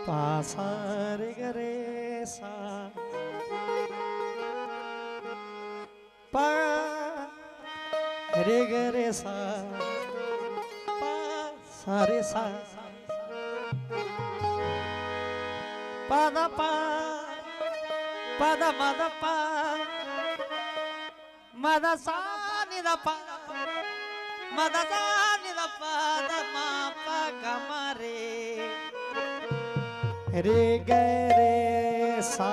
पासा रे गरे सा पा रे गरे सा पा सा रे सा पा मद पा मद सा नि द पा मद सा नि द पा द मा पा ग म रे ग रे सा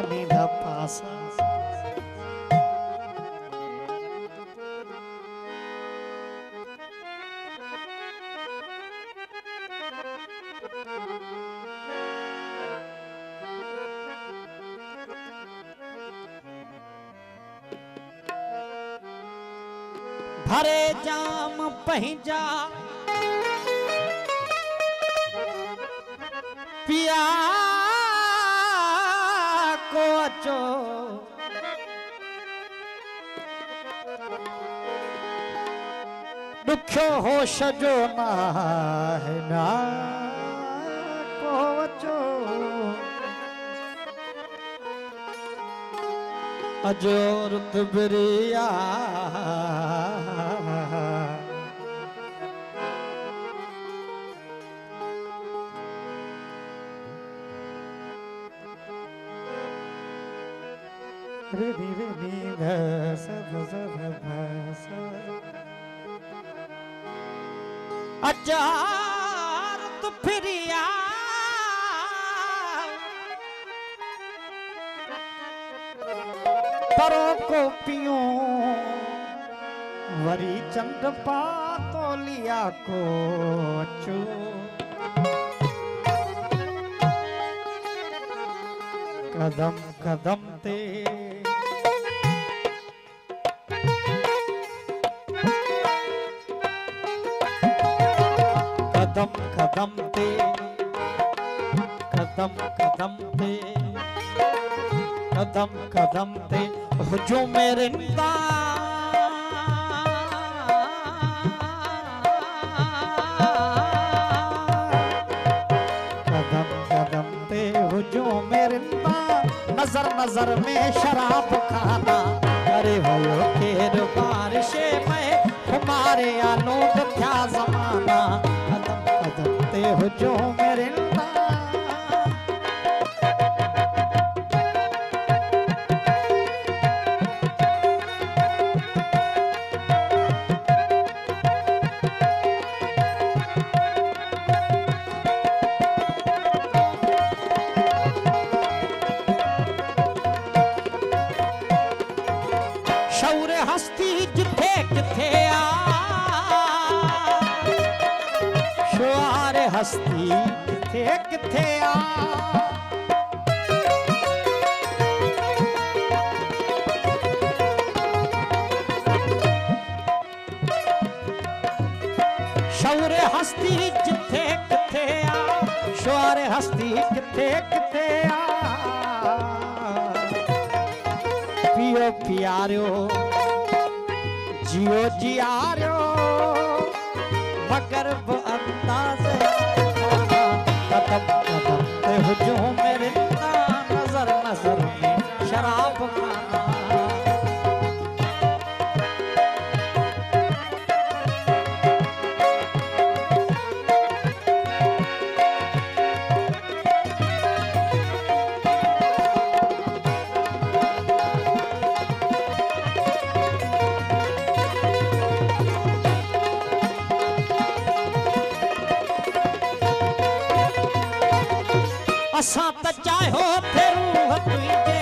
नि ध पा सा भरे जाम पहिजा पिया को अचो दुखो होश जो ना है ना को अचो अजो रुत बिरिया रे रे रे नी ध स ध स ध भ स अजार तु फिरिया परो को पियो वरी चंद पातो लिया को चू कदम कदम ते कदम कदम ते कदम कदम ते कदम कदम ते हुजूम मेरे निदा कदम कदम ते हुजूम मेरे निदा नजर नजर में शराब खाना अरे भयो केर बारिशे में हमारे आलोक क्या जमाना कदम कदम ते हुजूम मेरे निदा शौर्य हस्ती जिथे किथे आ शौर्य हस्ती जिथे किथे आ शौर्य हस्ती जिथे किथे आ शौर्य हस्ती किथे किथे आ पियो प्यारो जियो जियारो मगर वो अंदाज कदम कदम ते हुजूम मेरे नजर नजर में शराब खाना असां त चाहियो थे रूह तुझे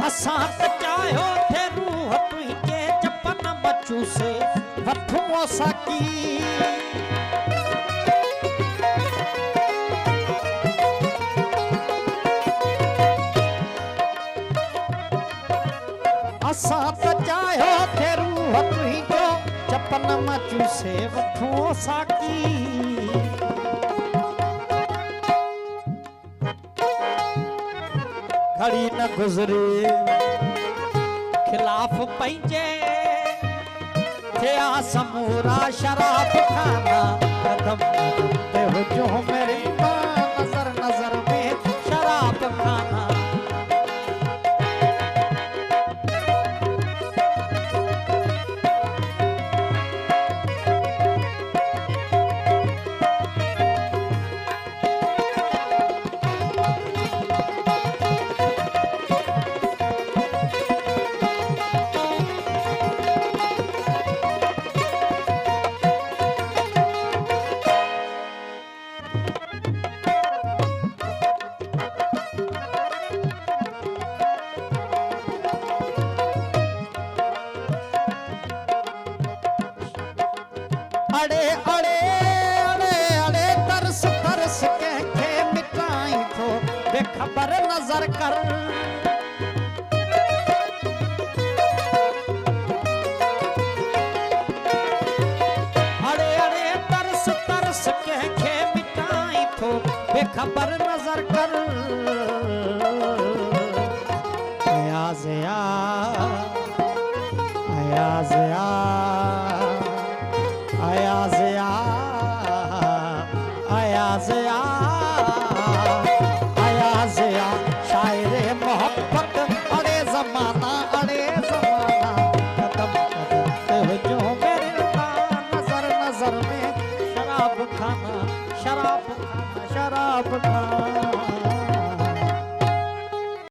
असां त चाहियो थे रूह तुझे जपन बचू से वठूं साकी असां त चाहियो थे रूह तुझो जपन बचू से वठूं साकी घड़ी न गुजरे खिलाफ पंजे थिया समूरा शराब खाना कदम कदम ते हुजूम मेरे अड़े अड़े अड़े अड़े तरस तरस के मिटाई तो बेखबर नजर कर। अड़े अड़े तरस तरस के मिटाई तो बेखबर नजर कर। अयाज या अयाज या अयाज या अयाज या अयाज या शायरे मोहब्बत। अड़े जमाना कदम कदम पे हो जो मेरे पास, नजर नजर में शराब खाना शराब खाना शराब खाना।